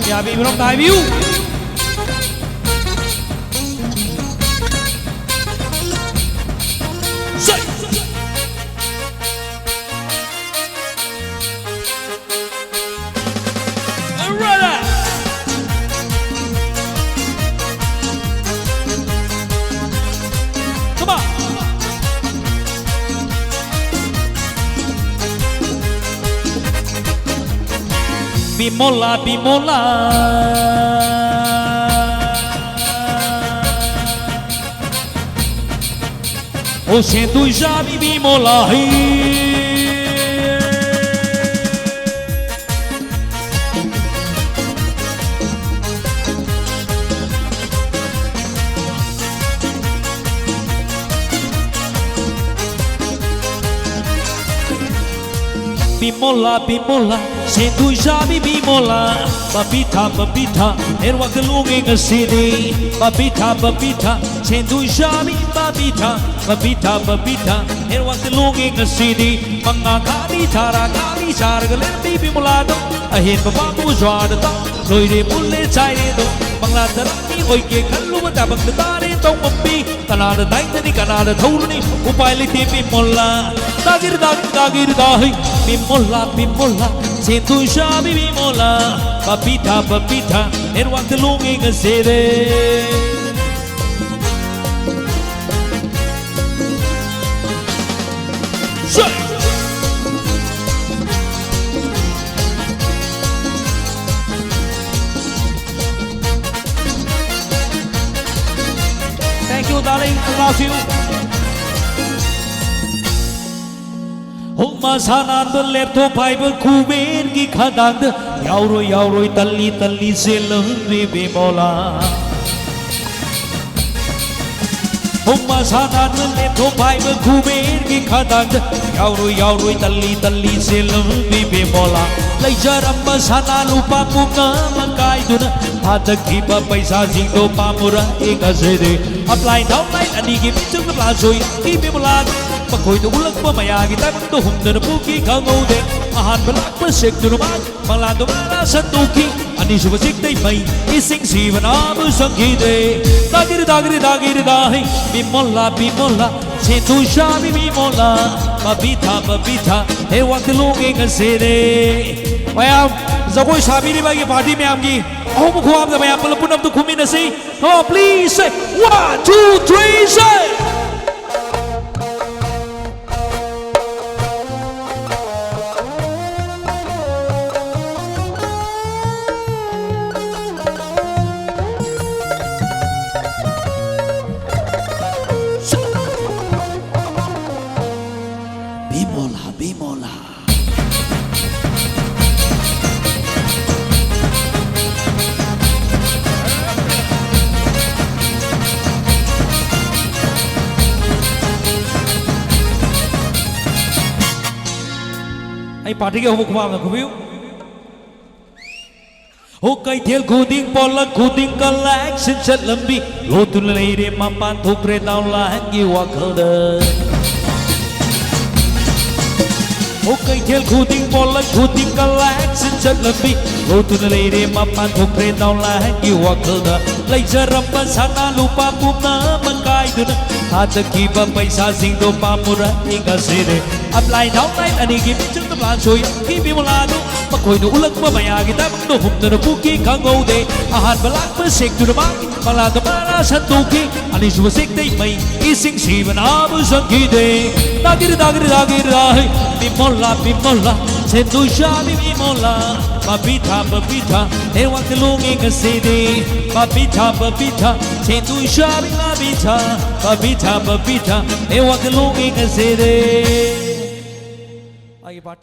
อย่ามีไม่ต้องตายวิวBimola, bimola O sento já me bimola Bimola, bimola Sento já me bimola Babita, babita Era que lunging a city Babita, babita Sento já me babita Babita, babita Era que lunging a city Mga kali chara Galer bibi mulado Ahin babamu jwada Loire mulle chaire do Bangla darani oi ke kallu bata bangla tare tong mambi Kanada daitani kanada thaulani Upai liti bimola Dagir dagir dagir dahi Bimola bimola Sento já me bimola Babita babita Era que lunging a city Thank you, darling. I love you. Huma sanan berlepto pai berkuber gi khadang yauroi yauroi talli talli selam bebe mola Huma sanan berlepto pai berkuber gi khadang yauroi yauroi talli talli selam bebe mola Lai jaram sana lupa bunga mangkai duna Hadak kiba paisa jingdo pamura eka zede Apply down line ani gi bichung na plasoi Ibi mulan Pagkoy to ulag pa mayagi tayo to humda na puki kangode Ahan balak pa sek to naman Malado mara sa tuki Ani subasik tay may ising sivan abu sang kide Dagir dagir dagir dahi Bimola bimola Sento siya bimola Babita babita Ewa kilunging ang sede Mayam, zagoy sabi ni bagi party में आमगी आओ मुखो आप दबाया पलपुन अब तो घूमी नसी oh please say 1 2 3 say Bimola bimola Ai party ke hubuk mam na kubiu Ho kai thel khuding pola khuding kalak sin chat lambi lo tu lai re ma pan thuk re down la hangi wa khada Ho kai thel khuding pola khuding kalak sin chat lambi lo tu lai re ma pan thuk re down la hangi wa khada lai jaram pa sana lupa pumna mangkai duna Hata kiba paisa singdo pamura inga sire Apply down line ani gi bichung na plasoi Ibi mulado Pagkoy no ulag pa mayagi tayo no humda na puki kangode Ahan balak pa sek to naman Malado mara sa tuki Ani subasik tay may ising sivan abu sang kide Dagir dagir dagir dahi Bimola bimola Sento siya bimola Babita babita Ewa kilunging ang sede Babita babita Sento siya babita Babita babita Ewa kilunging ang sede Ay